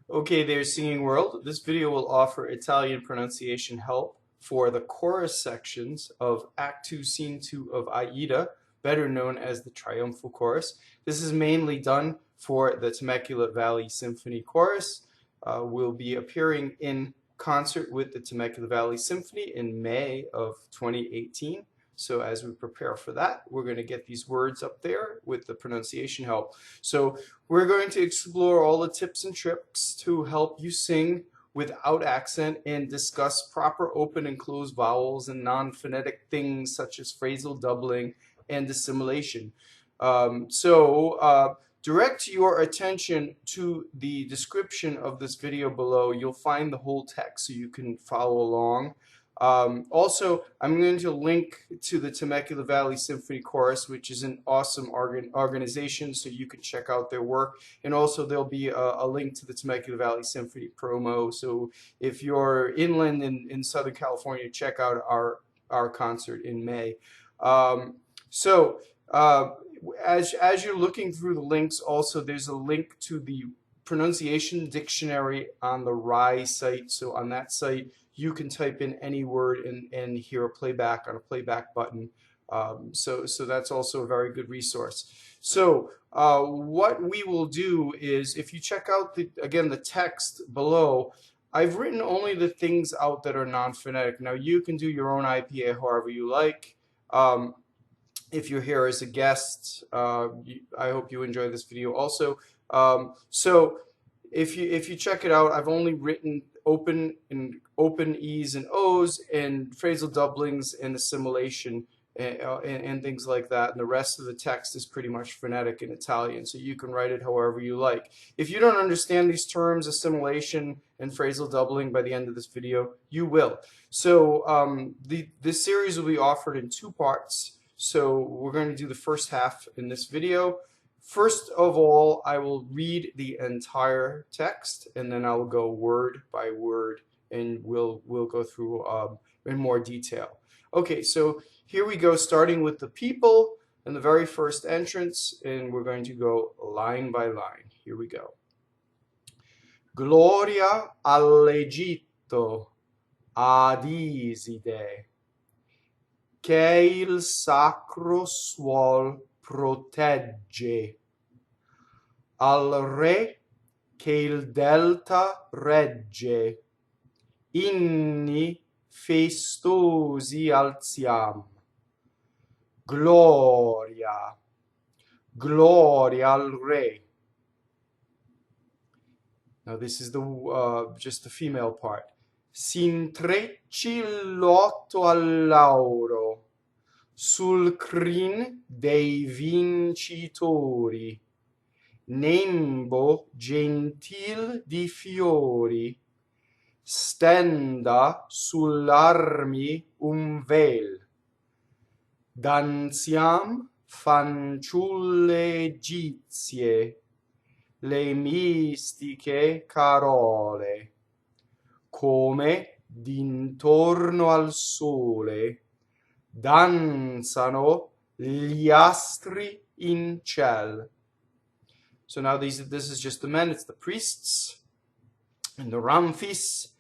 Okay there, singing world. This video will offer Italian pronunciation help for the chorus sections of Act 2, Scene 2 of Aida, better known as the Triumphal Chorus. This is mainly done for the Temecula Valley Symphony Chorus. We'll be appearing in concert with the Temecula Valley Symphony in May of 2018. So as we prepare for that, we're going to get these words up there with the pronunciation help. So we're going to explore all the tips and tricks to help you sing without accent and discuss proper open and closed vowels and non-phonetic things such as phrasal doubling and assimilation. Direct your attention to the description of this video below. You'll find the whole text so you can follow along. Also, I'm going to link to the Temecula Valley Symphony Chorus, which is an awesome organization, so you can check out their work. And also, there'll be a link to the Temecula Valley Symphony promo. So if you're inland in Southern California, check out our concert in May. As you're looking through the links, also there's a link to the pronunciation dictionary on the RAI site. So on that site, you can type in any word and hear a playback on a playback button. So that's also a very good resource. So what we will do is, if you check out again the text below, I've written only the things out that are non-phonetic. Now you can do your own IPA however you like. If you're here as a guest, I hope you enjoy this video also. So if you check it out, I've only written open E's and O's and phrasal doublings and assimilation and things like that. And the rest of the text is pretty much phonetic in Italian, so you can write it however you like. If you don't understand these terms, assimilation and phrasal doubling, by the end of this video, you will. So this series will be offered in two parts. So we're going to do the first half in this video. First of all, I will read the entire text, and then I'll go word by word, and we'll go through in more detail. Okay, so here we go, starting with the people in the very first entrance, and we're going to go line by line. Here we go. Glɔria al Re ad Iside, che il sacro suɔl protɛgge, al re che il Dɛlta rɛgge, Inni festosi alziam, Glɔria al Re. Now this is just the female part. S'intrecci lɔto al lauro, sul crin dei vincitori, Nembo gentil di fiori, Stɛnda sull'armi vel, Danziam fanciulle egizie, le mistiche carole, come d'intorno al sole danzano gli astri in ciel. So now this is just the men, it's the priests and the ramfis.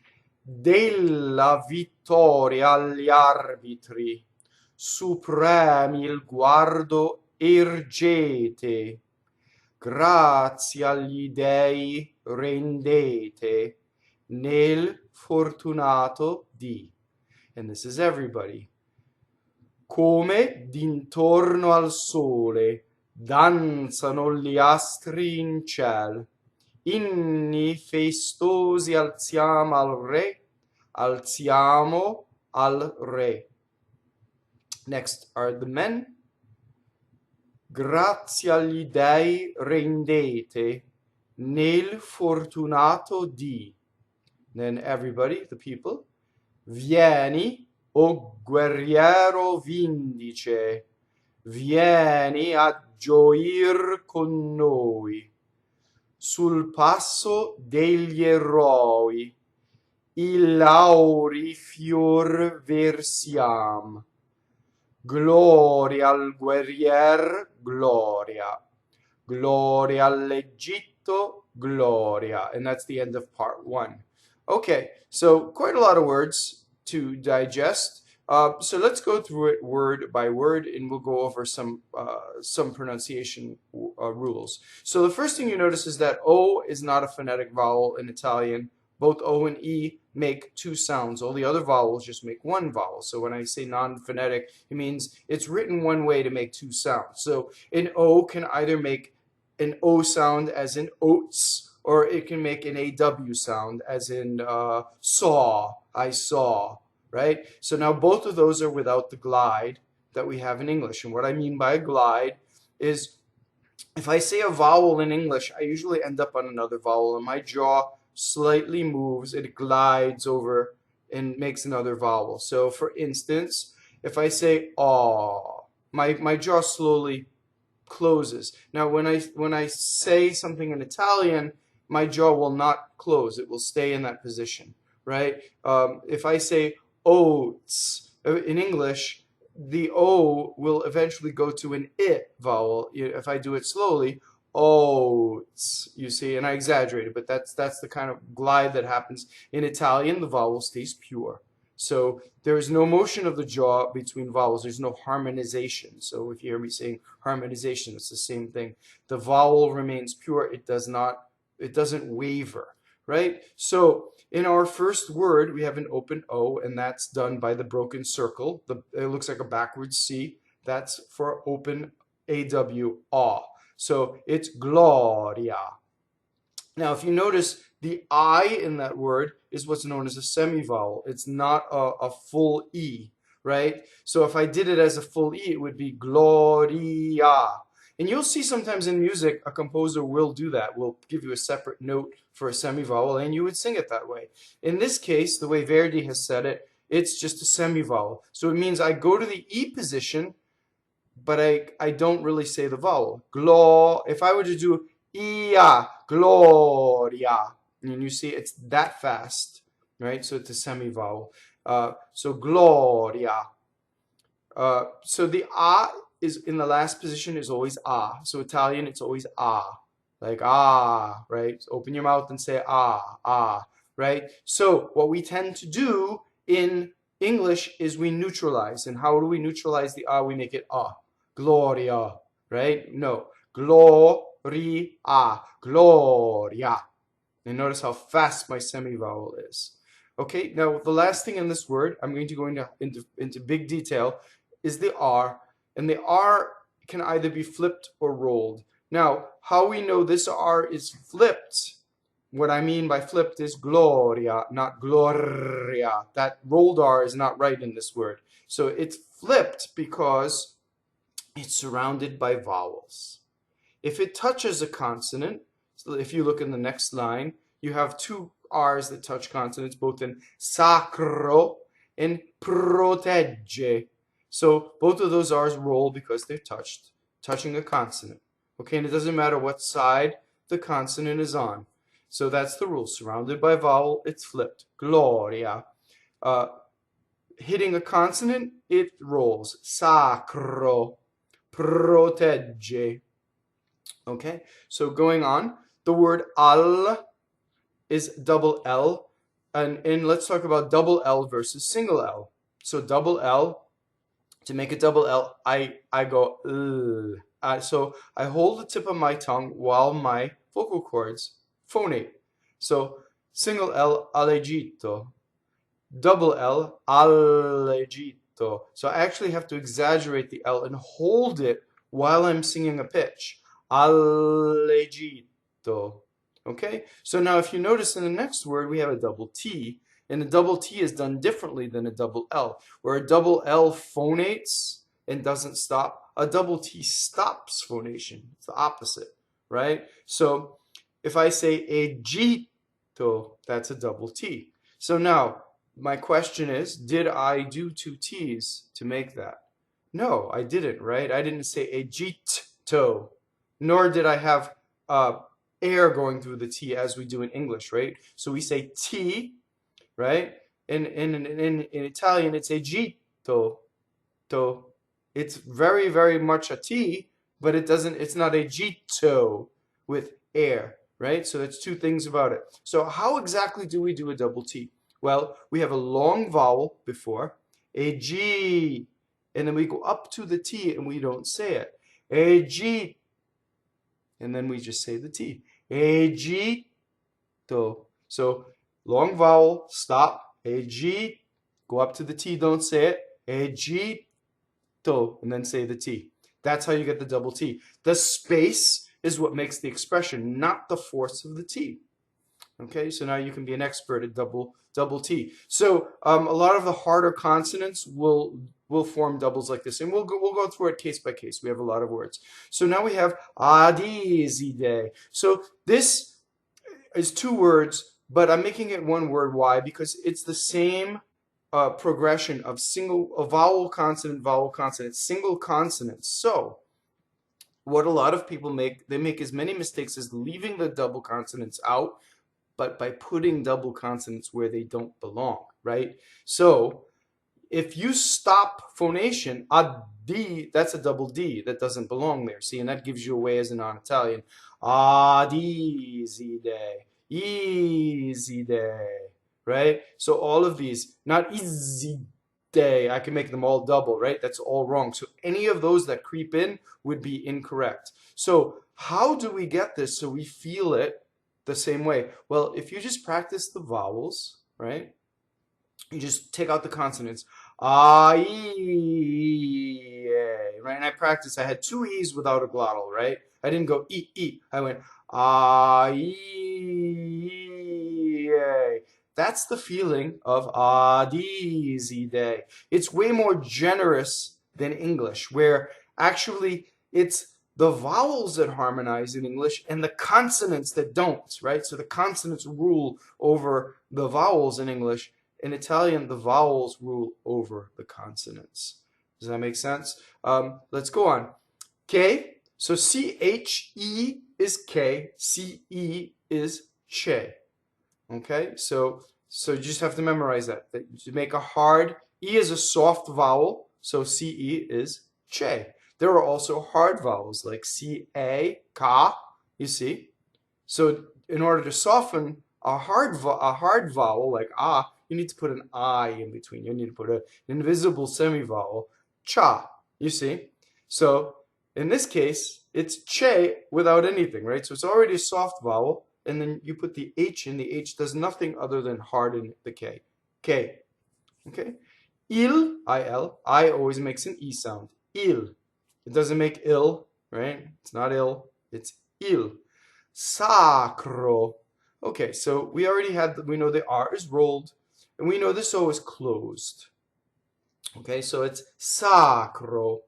Della vittoria agl'arbitri, supremi il guardo ergete, grazie agli dei rendete, nel fortunato di. And this is everybody. Come d'intorno al sole danzano gli astri in ciel, Inni festosi alziam al re, alziamo al re. Next are the men. Grazie agli dei rendete, nel fortunato di. Then everybody, the people. Vieni, o guerriero vindice, vieni a gioir con noi, sul passo degli eroi, i lauri fior versiam. Gloria al guerrier, gloria. Gloria all'Egitto, Glɔria. And that's the end of part 1. Okay, so quite a lot of words to digest. So let's go through it word by word, and we'll go over some pronunciation rules. So the first thing you notice is that O is not a phonetic vowel in Italian. Both O and E make 2 sounds. All the other vowels just make 1 vowel. So when I say non-phonetic, it means it's written one way to make 2 sounds. So an O can either make an O sound as in oats, or it can make an AW sound as in saw, I saw, right? So now both of those are without the glide that we have in English. And what I mean by a glide is if I say a vowel in English, I usually end up on another vowel, and my jaw slightly moves, it glides over and makes another vowel. So for instance, if I say aw, my jaw slowly closes. Now when I say something in Italian, my jaw will not close, it will stay in that position, right? If I say oats in English, the O will eventually go to an I vowel. If I do it slowly, oats, you see, and I exaggerated, but that's the kind of glide that happens. In Italian, the vowel stays pure. So there is no motion of the jaw between vowels. There's no harmonization. So if you hear me saying harmonization, it's the same thing. The vowel remains pure. It doesn't waver, right? So in our first word, we have an open O, and that's done by the broken circle. It looks like a backwards C. That's for open AW, aw. So it's Glɔria. Now, if you notice, the I in that word is what's known as a semivowel. It's not a full E, right? So if I did it as a full E, it would be Glɔria. And you'll see sometimes in music, a composer will do that. Will give you a separate note for a semivowel, and you would sing it that way. In this case, the way Verdi has said it, it's just a semivowel. So it means I go to the E position, but I don't really say the vowel. If I were to do ia, Glɔria, and you see it's that fast, right? So it's a semivowel. So Glɔria. So the A is in the last position is always A. So Italian, it's always A. Like right? So open your mouth and say right? So what we tend to do in English is we neutralize. And how do we neutralize the A? We make it Glɔria, right? No. Glɔria, Glɔria. And notice how fast my semivowel is. Okay, now the last thing in this word, I'm going to go into big detail, is the R. And the R can either be flipped or rolled. Now, how we know this R is flipped, what I mean by flipped is Glɔria, not Gloria. That rolled R is not right in this word. So it's flipped because it's surrounded by vowels. If it touches a consonant, so if you look in the next line, you have 2 R's that touch consonants, both in sacro and protɛgge. So both of those R's roll because they're touching a consonant. Okay, and it doesn't matter what side the consonant is on. So that's the rule. Surrounded by vowel, it's flipped. Glɔria. Hitting a consonant, it rolls. Sacro. Protɛgge. Okay, so going on, the word al is double L, and let's talk about double L versus single L. So double L, to make a double L, I go L. So I hold the tip of my tongue while my vocal cords phonate. So single L, allegito. Double L, allegito. So I actually have to exaggerate the L and hold it while I'm singing a pitch. Allegito. Okay? So now if you notice in the next word, we have a double T. And a double T is done differently than a double L. Where a double L phonates and doesn't stop, a double T stops phonation. It's the opposite, right? So if I say egito, that's a double T. So now, my question is, did I do 2 T's to make that? No, I didn't, right? I didn't say egito, nor did I have air going through the T as we do in English, right? So we say T, right? In Italian, it's egito. It's very, very much a T, but it's not egito with air, right? So that's two things about it. So how exactly do we do a double T? Well, we have a long vowel before, a G, and then we go up to the T and we don't say it. A G, and then we just say the T. A G, to. So long vowel, stop, a G, go up to the T, don't say it. A G, to, and then say the T. That's how you get the double T. The space is what makes the expression, not the force of the T. Okay, so now you can be an expert at double T. So a lot of the harder consonants will form doubles like this, and we'll go through it case by case. We have a lot of words. So now we have Iside. So this is two words, but I'm making it one word. Why? Because it's the same progression of vowel consonant, single consonants. So what a lot of people make, they make as many mistakes as leaving the double consonants out, but by putting double consonants where they don't belong, right? So if you stop phonation, a D, that's a double D. That doesn't belong there. See, and that gives you away as a non-Italian. Iside, Iside, right? So all of these, not Iside, I can make them all double, right? That's all wrong. So any of those that creep in would be incorrect. So how do we get this so we feel it the same way? Well, if you just practice the vowels, right? You just take out the consonants. Ah, E, right? And I practiced. I had two E's without a glottal, right? I didn't go E, E. I went ah, E, A. That's the feeling of Iside. It's way more generous than English, where actually it's the vowels that harmonize in English and the consonants that don't, right? So the consonants rule over the vowels in English. In Italian, the vowels rule over the consonants. Does that make sense? Let's go on. K. So C-H-E is K. C-E is che. Okay? So you just have to memorize that. You make a hard, E is a soft vowel. So C-E is che. There are also hard vowels like C-A, ka, you see? So in order to soften a hard vowel like ah, you need to put an I in between. You need to put an invisible semivowel, cha, you see? So in this case, it's che without anything, right? So it's already a soft vowel, and then you put the H in. The H does nothing other than harden the K. K, okay? Il, I-L, I always makes an E sound. Il. It doesn't make ill, right? It's not ill, it's il. Sacro. Okay, so we already had, we know the R is rolled, and we know this O is closed. Okay, so it's sacro.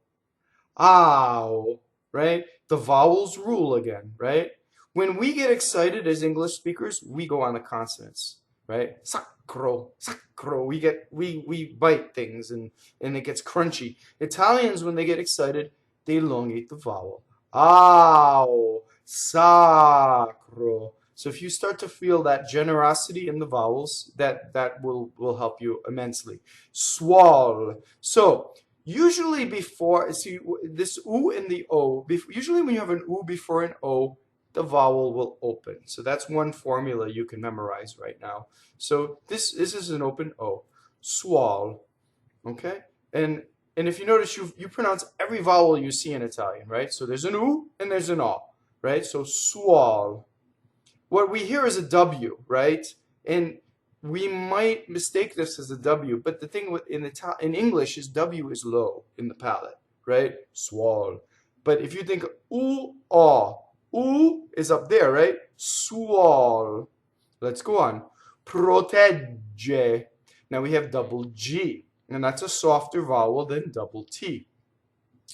Ow, right? The vowels rule again, right? When we get excited as English speakers, we go on the consonants, right? Sacro, sacro. We bite things and it gets crunchy. Italians, when they get excited, they elongate the vowel. Ow, sacro. So if you start to feel that generosity in the vowels, that will help you immensely. Suɔl. So usually before, see this U and the O, usually when you have an U before an O, the vowel will open. So that's one formula you can memorize right now. So this is an open O. Suɔl. Okay? And if you notice, you pronounce every vowel you see in Italian, right? So there's an U and there's an O, right? So suɔl. What we hear is a W, right? And we might mistake this as a W, but the thing in English is W is low in the palate, right? Suɔl. But if you think U, O, U is up there, right? Suɔl. Let's go on. Protɛgge. Now we have double G, and that's a softer vowel than double T.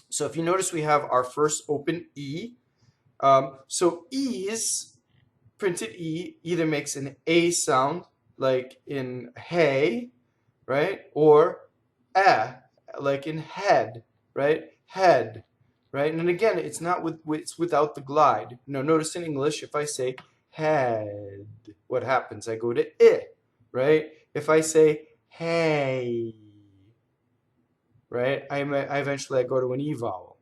So if you notice, we have our first open E. So E's, printed E, either makes an A sound, like in hey, right? Or like in head, right? Head, right? And again, it's not it's without the glide. Now, notice in English, if I say head, what happens? I go to I, right? If I say hey, right? I eventually go to an E vowel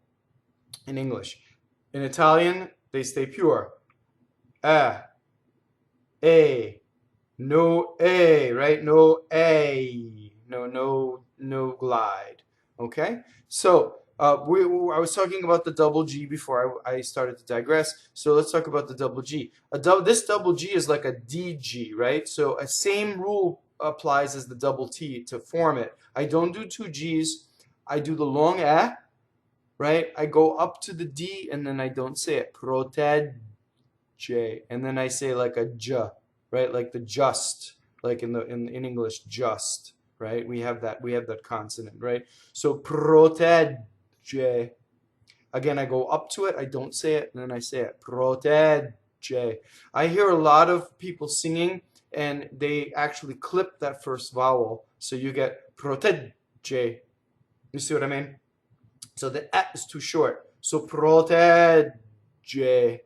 in English. In Italian, they stay pure. a, no a, right? No a, no glide. Okay, so I was talking about the double G before I started to digress. So let's talk about the double G. This double G is like a DG, right? So a same rule applies as the double T to form it. I don't do two G's. I do the long A, right? I go up to the D and then I don't say it. Protɛgge. And then I say like a J, right? Like the just, like in English, just, right? We have that consonant, right? So protɛgge. Again, I go up to it, I don't say it, and then I say it. Protɛgge. I hear a lot of people singing and they actually clip that first vowel. So you get protɛgge. You see what I mean? So the E is too short. So protɛgge.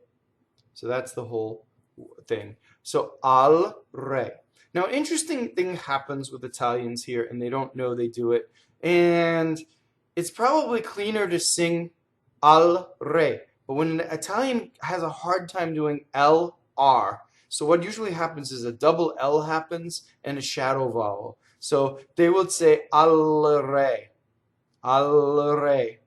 So that's the whole thing. So al re. Now, interesting thing happens with Italians here, and they don't know they do it. And it's probably cleaner to sing al re. But when an Italian has a hard time doing LR, so what usually happens is a double L happens and a shadow vowel. So they would say al re, al re.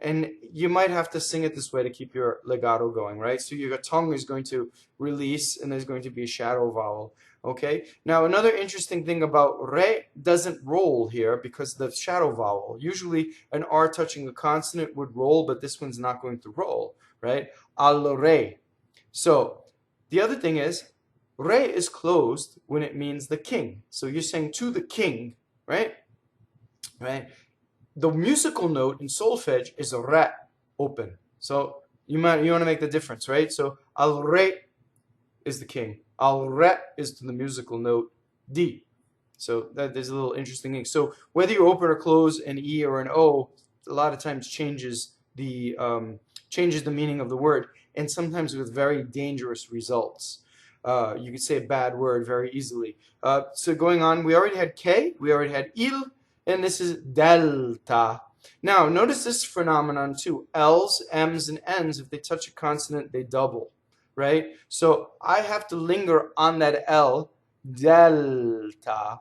And you might have to sing it this way to keep your legato going, right? So your tongue is going to release and there's going to be a shadow vowel, okay? Now, another interesting thing about re doesn't roll here because the shadow vowel. Usually an R touching a consonant would roll, but this one's not going to roll, right? Al re. So the other thing is, re is closed when it means the king. So you're saying to the king, right? Right? The musical note in solfege is a re, open. So you want to make the difference, right? So al re is the king. Al re is to the musical note D. So there's a little interesting thing. So whether you open or close an E or an O, a lot of times changes the meaning of the word, and sometimes with very dangerous results. You could say a bad word very easily. So going on, we already had K, we already had il, and this is Dɛlta. Now, notice this phenomenon too. L's, M's, and N's, if they touch a consonant, they double, right? So I have to linger on that L, Dɛlta.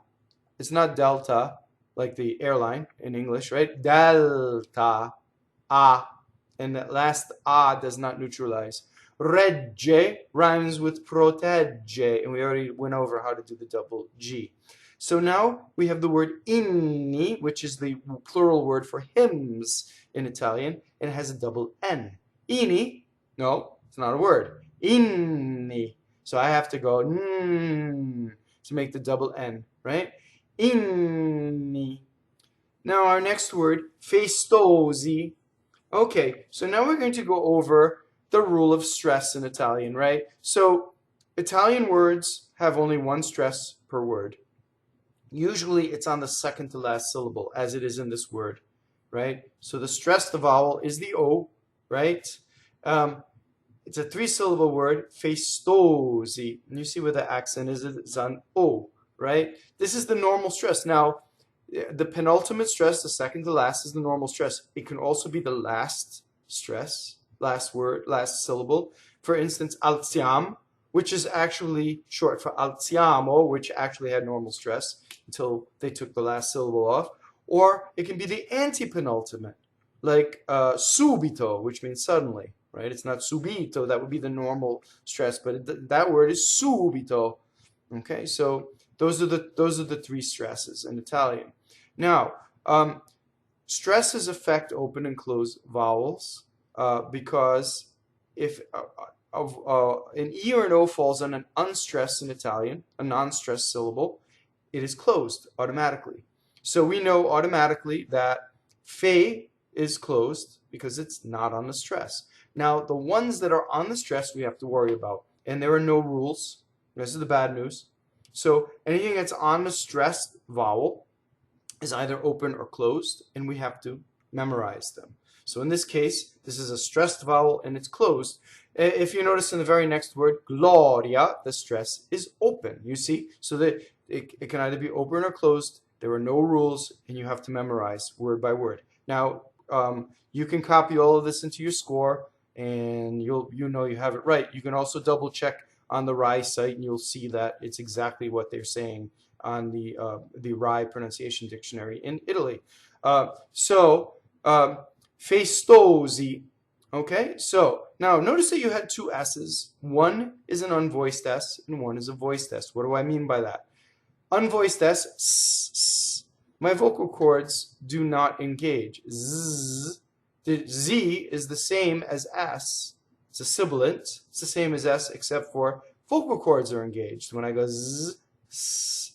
It's not Delta, like the airline in English, right? Dɛlta, A. And that last A does not neutralize. Rɛgge rhymes with protɛgge, and we already went over how to do the double G. So now we have the word Inni, which is the plural word for hymns in Italian, and it has a double N. Inni, no, it's not a word. Inni. So I have to go to make the double N, right? Inni. Now our next word, festosi. Okay, so now we're going to go over the rule of stress in Italian, right? So Italian words have only one stress per word. Usually it's on the second to last syllable, as it is in this word, right? So the stressed vowel is the O, right? It's a three-syllable word, festosi. And you see where the accent is, it's on O, right? This is the normal stress. Now, the penultimate stress, the second to last, is the normal stress. It can also be the last stress, last word, last syllable. For instance, alziam, which is actually short for alziamo, which actually had normal stress until they took the last syllable off. Or it can be the anti-penultimate, like subito, which means suddenly, right? It's not subito, that would be the normal stress, but that word is subito. Okay, so those are the three stresses in Italian. Now, stresses affect open and closed vowels because if an E or an O falls on an unstressed in Italian, a non-stressed syllable, it is closed automatically. So we know automatically that fe is closed because it's not on the stress. Now, the ones that are on the stress we have to worry about, and there are no rules. This is the bad news. So anything that's on the stressed vowel is either open or closed, and we have to memorize them. So in this case, this is a stressed vowel and it's closed. If you notice in the very next word, Glɔria, the stress is open, you see? So that it can either be open or closed. There are no rules, and you have to memorize word by word. Now, you can copy all of this into your score, and you know you have it right. You can also double check on the Rai site, and you'll see that it's exactly what they're saying on the Rai pronunciation dictionary in Italy. Festosi. Okay, so now notice that you had two S's. One is an unvoiced S and one is a voiced S. What do I mean by that? Unvoiced S, my vocal cords do not engage. Z. The Z is the same as S. It's a sibilant. It's the same as S except for vocal cords are engaged. When I go Z,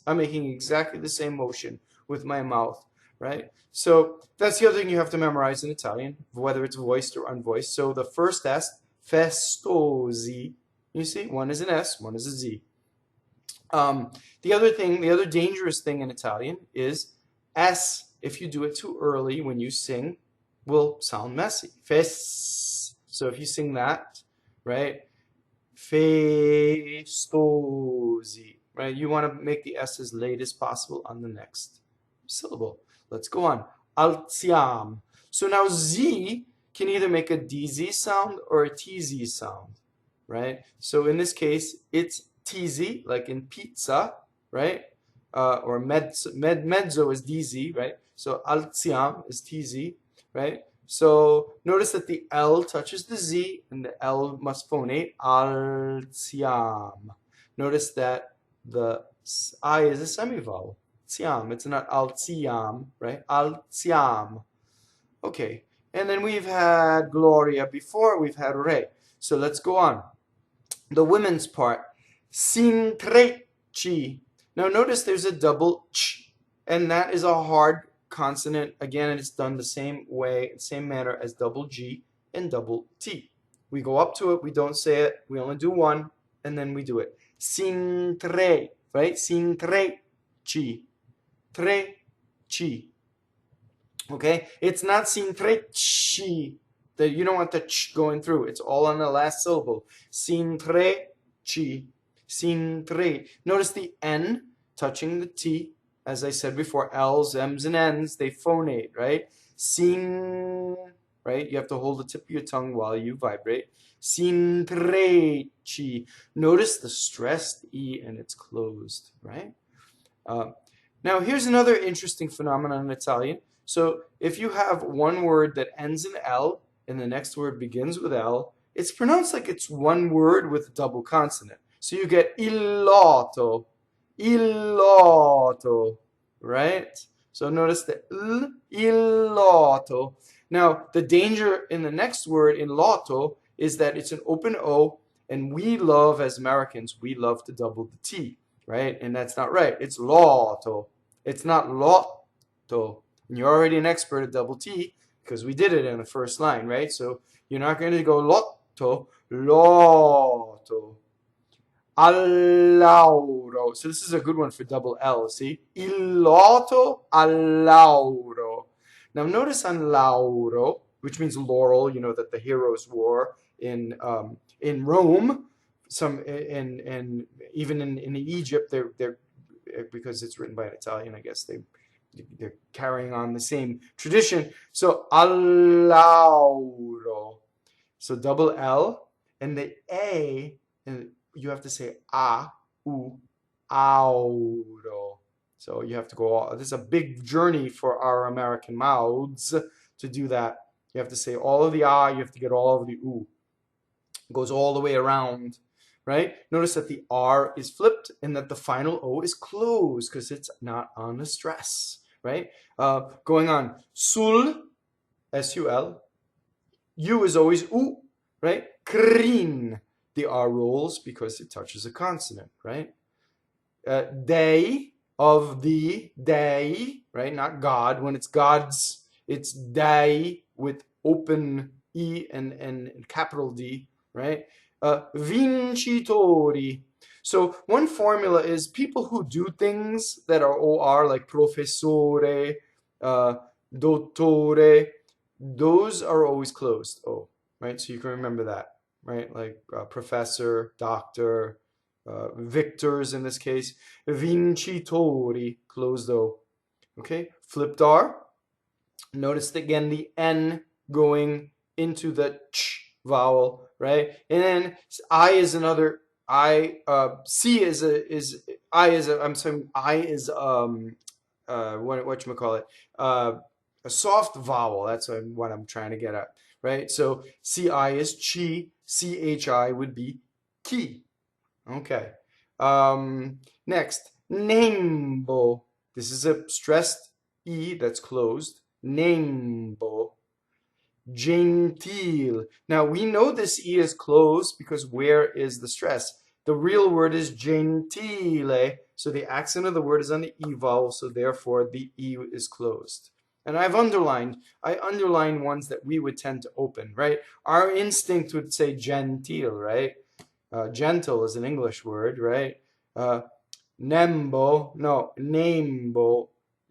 I'm making exactly the same motion with my mouth, right? So that's the other thing you have to memorize in Italian, whether it's voiced or unvoiced. So the first S, festosi. You see, one is an S, one is a Z. The other dangerous thing in Italian is S, if you do it too early when you sing, will sound messy. Fes. So if you sing that, right? Festosi. Right? You want to make the S as late as possible on the next syllable. Let's go on. Alziam. So now Z can either make a DZ sound or a TZ sound, right? So in this case, it's TZ, like in pizza, right? Or mezzo is DZ, right? So alziam is TZ, right? So notice that the L touches the Z and the L must phonate alziam. Notice that the I is a semivowel. Ziam. It's not alziam, right? Alziam. Okay. And then we've had Glɔria before. We've had Re. So let's go on. The women's part. S'intrecci. Now notice there's a double ch, and that is a hard consonant. Again, it's done the same way, same manner as double G and double T. We go up to it. We don't say it. We only do one, and then we do it. S'intre, right? S'intrecci. Trecci. Okay? It's not s'intrecci. You don't want the ch going through. It's all on the last syllable. S'intrecci. S'intre. Notice the N touching the T. As I said before, L's, M's, and N's, they phonate, right? Sin, right? You have to hold the tip of your tongue while you vibrate. S'intrecci. Notice the stressed E and it's closed, right? Now, here's another interesting phenomenon in Italian. So, if you have one word that ends in L and the next word begins with L, it's pronounced like it's one word with a double consonant. So, you get il lotto, right? So, notice the il lotto. Now, the danger in the next word, in lotto, is that it's an open O, and we love, as Americans, we love to double the T. Right? And that's not right. It's lotto. It's not lotto. And you're already an expert at double T because we did it in the first line, right? So you're not going to go lotto, lotto. Al lauro. So this is a good one for double L, see? Il lotto al lauro. Now notice on lauro, which means laurel, you know, that the heroes wore in Rome. Some and even in Egypt, they're because it's written by an Italian, I guess they're carrying on the same tradition. So al lauro, so double L and the A, and you have to say a u auro. So you have to go. This is a big journey for our American mouths to do that. You have to say all of the a. You have to get all of the u. It goes all the way around. Right? Notice that the R is flipped and that the final O is closed because it's not on the stress. Right? Going on. Sul, S-U-L. U is always U. Right? Crin. The R rolls because it touches a consonant. Right? Day, of the day. Right? Not God. When it's God's, it's day with open E and capital D. Right? Vincitori. So one formula is people who do things that are OR, like professore, dottore, those are always closed O, right? So you can remember that, right? Like professor, doctor, victors in this case. Vincitori, closed O. Okay, flipped R. Notice again the N going into the ch vowel, right? And then I is another C is I is a, I'm sorry, I is whatchamacallit, a soft vowel. That's what I'm trying to get at, right? So CI is chi, CHI would be ki. Okay. Next, Nembo. This is a stressed E that's closed. Nembo. Gentil. Now we know this E is closed because where is the stress? The real word is gentile. So the accent of the word is on the E vowel, so therefore the E is closed. And I underline ones that we would tend to open, right? Our instinct would say gentil, right? Gentle is an English word, right? Nembo,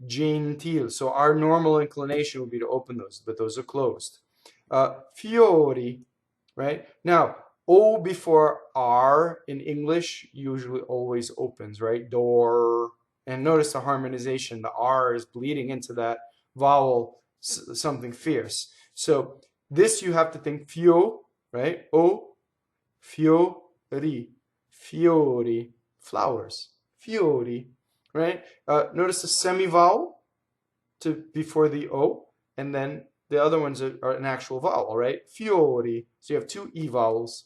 gentil. So our normal inclination would be to open those, but those are closed. Fiori, right? Now, O before R in English usually always opens, right? Door. And notice the harmonization. The R is bleeding into that vowel, something fierce. So this you have to think fio, right? O, fiori, fiori, flowers, fiori, right? Notice the semi-vowel before the O, and then the other ones are an actual vowel, right? Fiori. So you have two E vowels.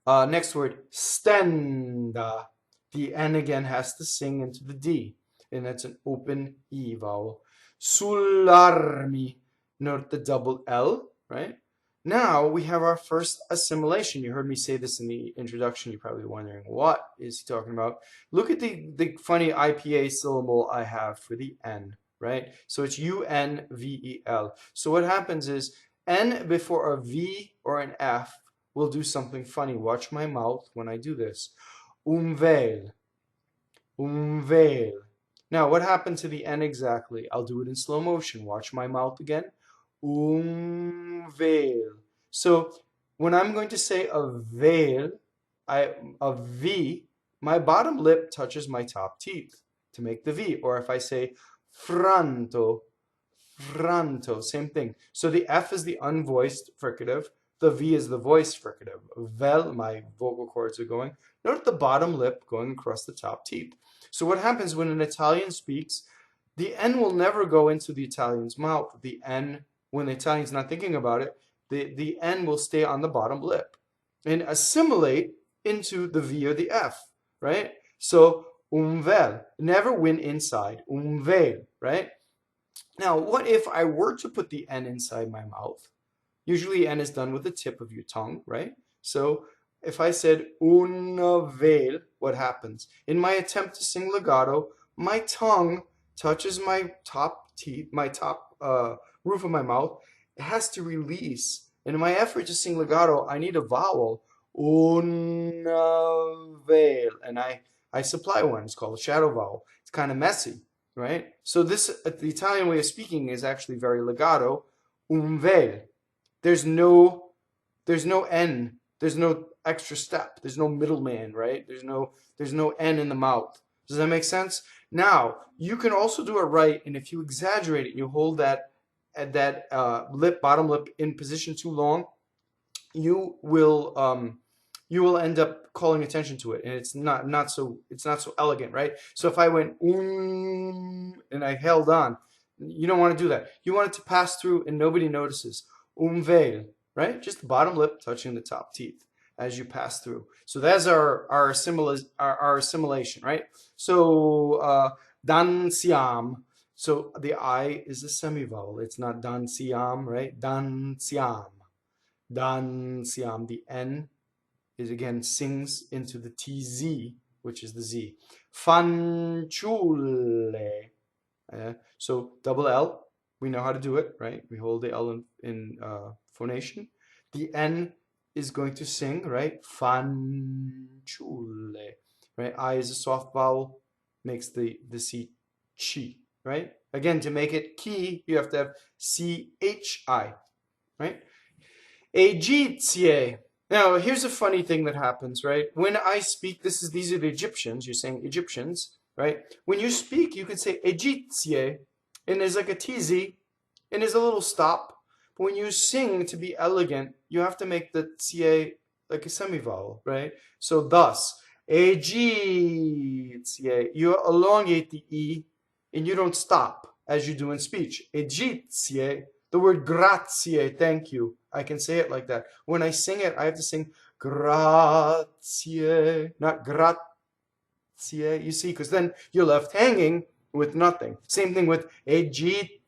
Next word, Stɛnda. The N again has to sing into the D, and that's an open E vowel. Sull'armi. Note the double L, right? Now we have our first assimilation. You heard me say this in the introduction. You're probably wondering, what is he talking about? Look at the funny IPA syllable I have for the N, right? So it's U-N-V-E-L. So what happens is N before a V or an F will do something funny. Watch my mouth when I do this. Umvel. Umvel. Now, what happened to the N exactly? I'll do it in slow motion. Watch my mouth again. Umvel. So when I'm going to say a veil, a V, my bottom lip touches my top teeth to make the V. Or if I say franto, franto, same thing. So the F is the unvoiced fricative. The V is the voiced fricative. Vel, my vocal cords are going. Note the bottom lip going across the top teeth. So what happens when an Italian speaks, the N will never go into the Italian's mouth. The N, when the Italian's not thinking about it, the N will stay on the bottom lip and assimilate into the V or the F, right? So, umvel, never win inside, umvel, right? Now, what if I were to put the N inside my mouth? Usually N is done with the tip of your tongue, right? So if I said unvel, what happens? In my attempt to sing legato, my tongue touches my top teeth, my top roof of my mouth. It has to release. And in my effort to sing legato, I need a vowel, unvel, and I supply one. It's called a shadow vowel. It's kind of messy, right? So this, the Italian way of speaking is actually very legato, unvel. There's no N. There's no extra step. There's no middleman, right? There's no N in the mouth. Does that make sense? Now, you can also do it right, and if you exaggerate it, and you hold that bottom lip in position too long, you will end up calling attention to it, and it's not so elegant, right? So if I went and I held on, you don't want to do that. You want it to pass through and nobody notices. Umvel, right? Just the bottom lip touching the top teeth as you pass through. So that's our assimilation, right? So Danziam. So the I is a semivowel. It's not Danziam, right? Danziam. Danziam. The N is again sings into the TZ, which is the Z. Fanciulle. So double L. We know how to do it, right? We hold the L in phonation. The N is going to sing, right? Fanciulle, right? I is a soft vowel, makes the C chi, right? Again, to make it ki, you have to have CHI, right? Egizie. Now, here's a funny thing that happens, right? When I speak, these are the Egyptians. You're saying Egyptians, right? When you speak, you can say egizie, and there's like a TZ, and there's a little stop. But when you sing to be elegant, you have to make the CA like a semivowel, right? So thus, egizie, you elongate the E and you don't stop as you do in speech. Egizie, the word grazie, thank you. I can say it like that. When I sing it, I have to sing grazie, not grazie, you see, because then you're left hanging with nothing. Same thing with egizie,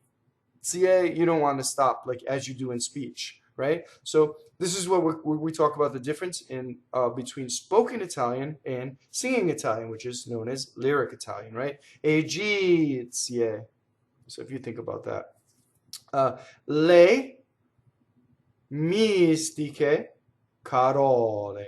you don't want to stop like as you do in speech, right? So this is what we talk about the difference in between spoken Italian and singing Italian, which is known as lyric Italian, right? Egizie. So if you think about that. Le mistiche carole.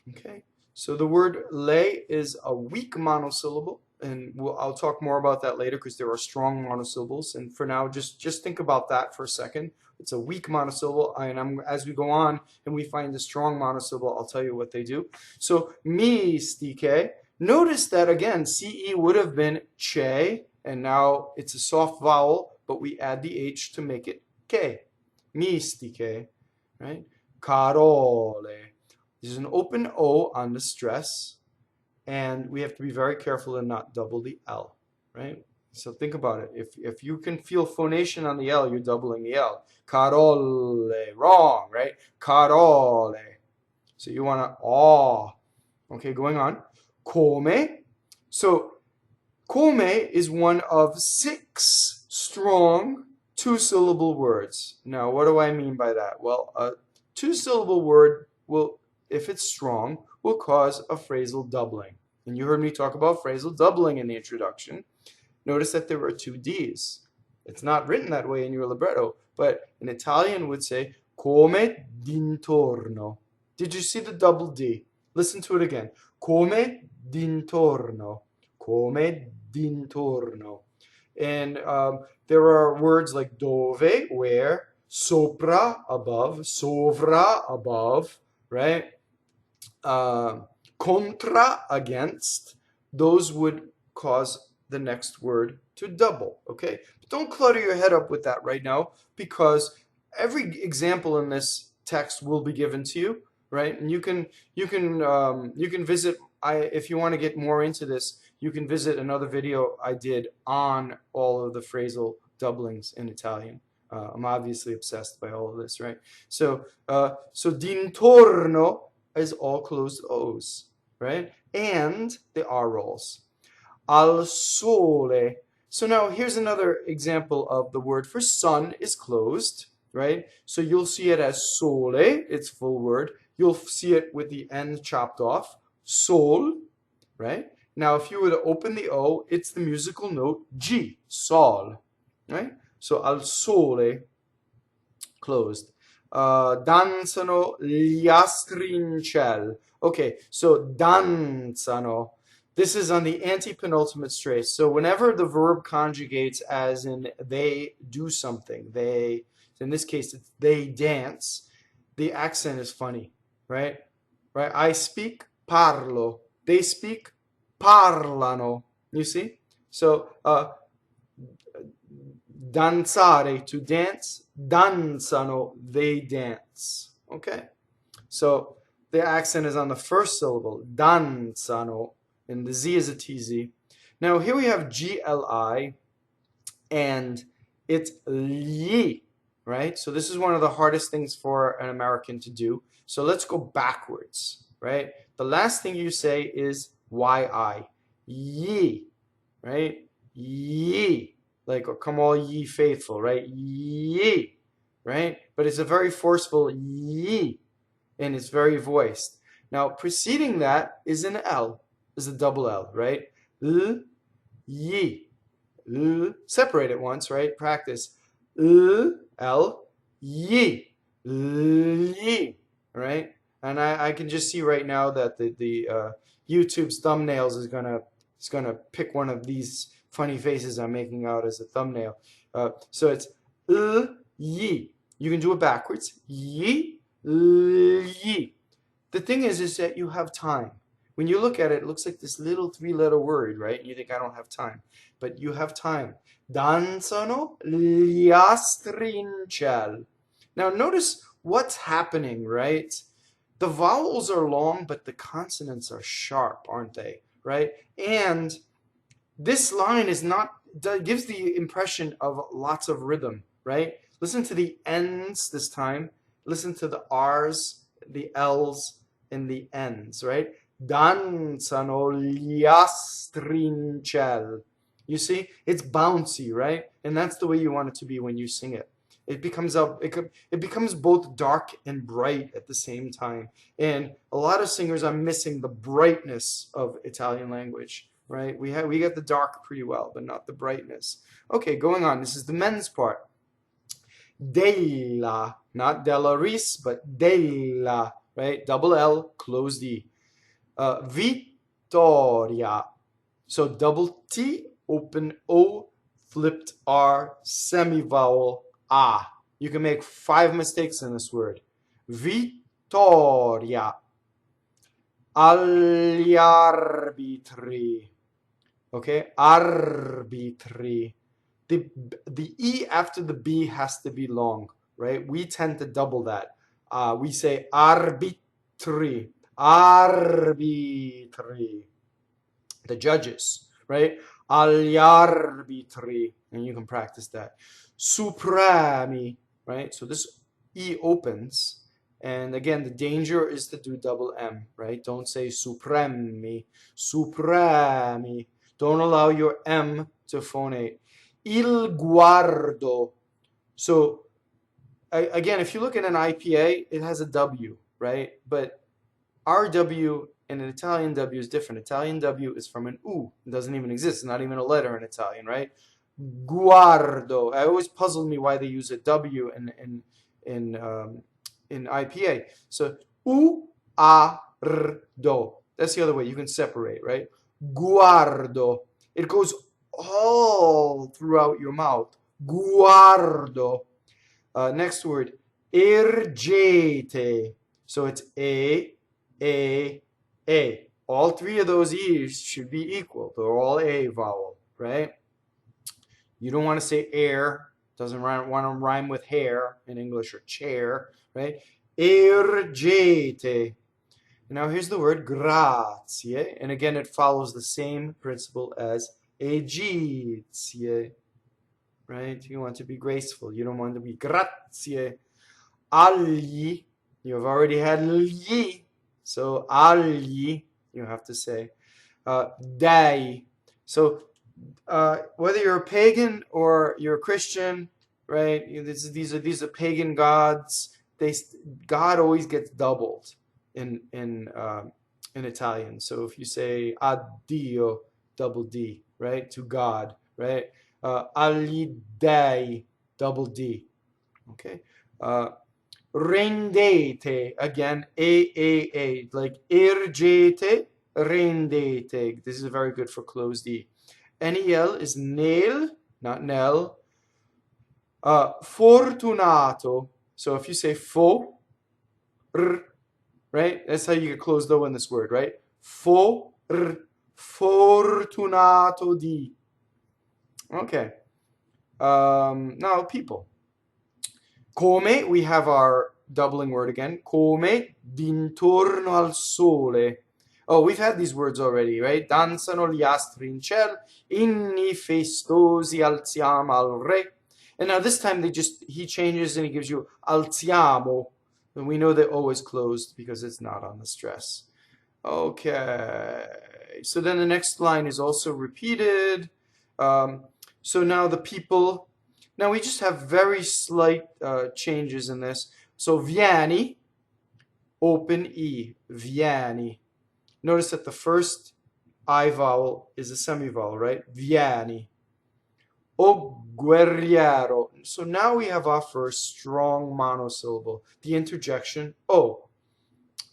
Okay, so the word le is a weak monosyllable, and I'll talk more about that later because there are strong monosyllables. And for now, just think about that for a second. It's a weak monosyllable, and as we go on and we find the strong monosyllable, I'll tell you what they do. So mistiche. Notice that again, ce would have been che, and now it's a soft vowel, but we add the h to make it k. Mistiche, right? Carole. There's an open O on the stress, and we have to be very careful and not double the L, right? So think about it. If you can feel phonation on the L, you're doubling the L. Carole, wrong, right? Carole. So you want to aw. Okay, going on. Come. So come is one of 6 strong 2-syllable words. Now, what do I mean by that? Well, a 2-syllable word will, if it's strong, will cause a phrasal doubling. And you heard me talk about phrasal doubling in the introduction. Notice that there are 2 Ds. It's not written that way in your libretto, but in Italian would say come dd'intorno. Did you see the double D? Listen to it again. Come dd'intorno. Come dd'intorno. And there are words like dove, where, sopra, above, sovra, above, right? Contra, against. Those would cause the next word to double, okay? But don't clutter your head up with that right now, because every example in this text will be given to you, right? And you can visit, if you want to get more into this, you can visit another video I did on all of the phrasal doublings in Italian. I'm obviously obsessed by all of this, right? So dd'intorno is all closed O's, right? And the R rolls. Al sole. So now here's another example of the word for sun is closed, right? So you'll see it as sole, it's full word. You'll see it with the end chopped off, sol, right? Now if you were to open the O, it's the musical note G, sol, right? So al sole, closed. Danzano gli astri in ciel. Okay, so danzano. This is on the antepenultimate stress. So whenever the verb conjugates as in they do something, they, in this case, it's they dance, the accent is funny, right? Right? I speak, parlo. They speak, parlano. You see? So, danzare, to dance, danzano, they dance. Okay? So the accent is on the first syllable, danzano, and the Z is a TZ. Now here we have GLI, and it's li, right? So this is one of the hardest things for an American to do. So let's go backwards, right? The last thing you say is YI, ye, right? Ye. Like, come all ye faithful, right? Ye, right? But it's a very forceful ye, and it's very voiced. Now, preceding that is an L, is a double L, right? L, ye. L, separate it once, right? Practice. L, ye. Ye, right? And I can just see right now that the YouTube's thumbnails is gonna pick one of these funny faces I'm making out as a thumbnail. So it's yi. You can do it backwards. Yi, yi. The thing is that you have time. When you look at it, it looks like this little 3-letter word, right? And you think, I don't have time. But you have time. Danzano gli astri in ciel. Now notice what's happening, right? The vowels are long, but the consonants are sharp, aren't they? Right? And this line is not, gives the impression of lots of rhythm, right? Listen to the N's this time. Listen to the R's, the L's, and the N's, right? Danzano gli astri. You see, it's bouncy, right? And that's the way you want it to be when you sing it. It becomes both dark and bright at the same time. And a lot of singers are missing the brightness of Italian language, right? We get the dark pretty well, but not the brightness. Okay, going on. This is the men's part. Della, not della ris, but della, right? Double L, close D. Vittoria. So double T, open O, flipped R, semivowel A. You can make 5 mistakes in this word. Vittoria. Agl'arbitri. Okay, arbitri. The E after the B has to be long, right? We tend to double that. We say arbitri. Arbitri. The judges, right? Agl'arbitri. And you can practice that. Supremi, right? So this E opens. And again, the danger is to do double M, right? Don't say supremi. Supremi. Don't allow your M to phonate. Il guardo. So, again, if you look at an IPA, it has a W, right? But our W and an Italian W is different. Italian W is from an U. It doesn't even exist. It's not even a letter in Italian, right? Guardo. It always puzzled me why they use a W in IPA. So U A R do. That's the other way you can separate, right? Guardo. It goes all throughout your mouth. Guardo. Next word, ergete. So it's A. All 3 of those E's should be equal. They're all A vowel, right? You don't want to say air. Doesn't want to rhyme with hair in English, or chair, right? Ergete. Now here's the word grazie. And again, it follows the same principle as egizie, right? You want to be graceful. You don't want to be grazie. Agli. You've already had gli. So agli, you have to say. Dei. So whether you're a pagan or you're a Christian, right? These are pagan gods. God always gets doubled in Italian. So if you say addio, double D, right? To God, right? Agli dei, double D. Okay. Rendete, again, A, like ergete, rendete. This is very good for closed D. NEL is nail, not nel. Fortunato. So if you say fo, right? That's how you get closed O in this word, right? Fortunato di. Okay. Now people. Come, we have our doubling word again. Come dd'intorno al sole. Oh, we've had these words already, right? Danzano gli astri in ciel. Inni festosi alziam al Re. And now this time he changes and he gives you alziamo. And we know that O is closed because it's not on the stress. Okay. So then the next line is also repeated. So now the people. Now we just have very slight changes in this. So vieni, open E, vieni. Notice that the first I vowel is a semivowel, right? Vieni. O guerriero. So now we have our first strong monosyllable, the interjection O.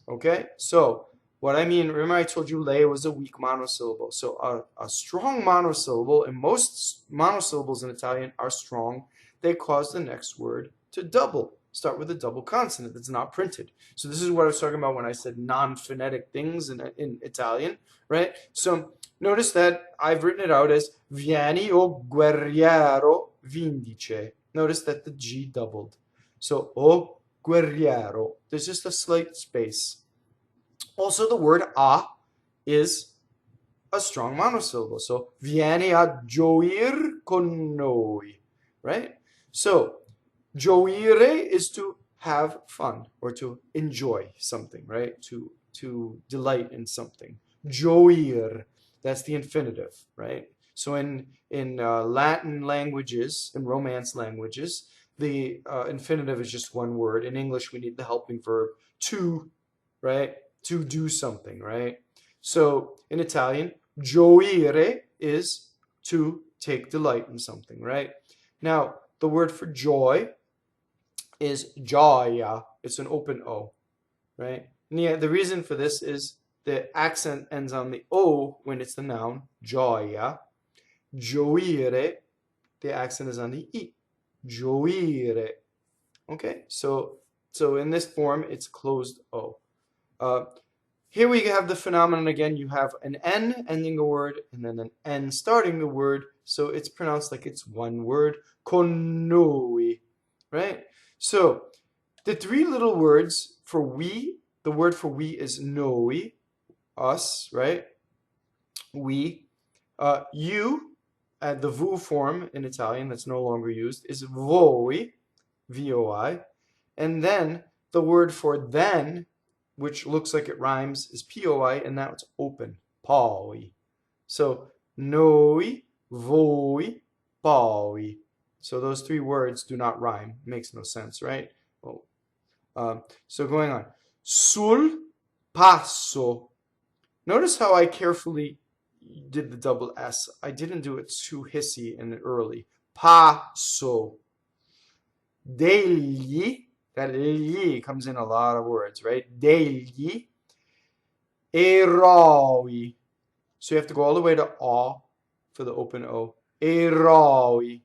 Okay? So what I mean, remember I told you le was a weak monosyllable. So a strong monosyllable, and most monosyllables in Italian are strong, they cause the next word to double. Start with a double consonant that's not printed. So this is what I was talking about when I said non-phonetic things in Italian, right? So notice that I've written it out as vieni o guerriero vindice. Notice that the G doubled. So o guerriero. There's just a slight space. Also, the word a is a strong monosyllable. So, vieni a gioir con noi, right? So, gioire is to have fun or to enjoy something, right? To delight in something. Gioir, that's the infinitive, right? So in Latin languages, in Romance languages, the infinitive is just one word. In English, we need the helping verb to, right? To do something, right? So in Italian, gioire is to take delight in something, right? Now, the word for joy is gioia. It's an open O, right? And yeah, the reason for this is the accent ends on the O when it's the noun, gioia. Gioire, the accent is on the I. Gioire. Okay, so in this form, it's closed O. Here we have the phenomenon again. You have an N ending a word and then an N starting the word. So it's pronounced like it's one word. Con noi, right? So the three little words for we, the word for we is noi, us, right? We. You, the VU form in Italian that's no longer used, is voi, V-O-I. And then the word for then, which looks like it rhymes, is P-O-I, and now it's open, poi. So, noi, voi, poi. So those three words do not rhyme. Makes no sense, right? Well, so going on. Sul passo. Notice how I carefully did the double S. I didn't do it too hissy and early. Passo. Degli. That gli comes in a lot of words, right? Degli eroi. So you have to go all the way to A for the open O. Eroi.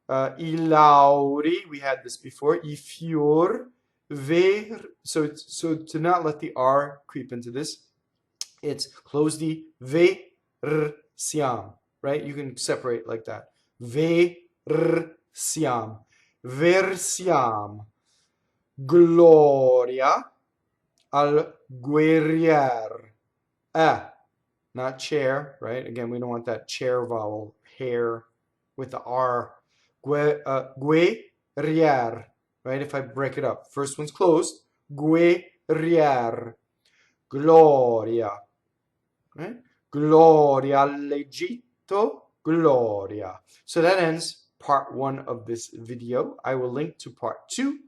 I lauri, we had this before. I fior, ver. So to not let the R creep into this, it's close the versiam, right? You can separate like that. Versiam. Versiam. Glɔria al Re. Not chair, right? Again, we don't want that chair vowel, hair, with the R. Guerrier, right? If I break it up. First one's closed. Guerrier. Gloria. Right? Glɔria all'Egitto. Gloria. So that ends part 1 of this video. I will link to part 2.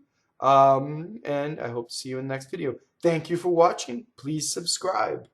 And I hope to see you in the next video. Thank you for watching. Please subscribe.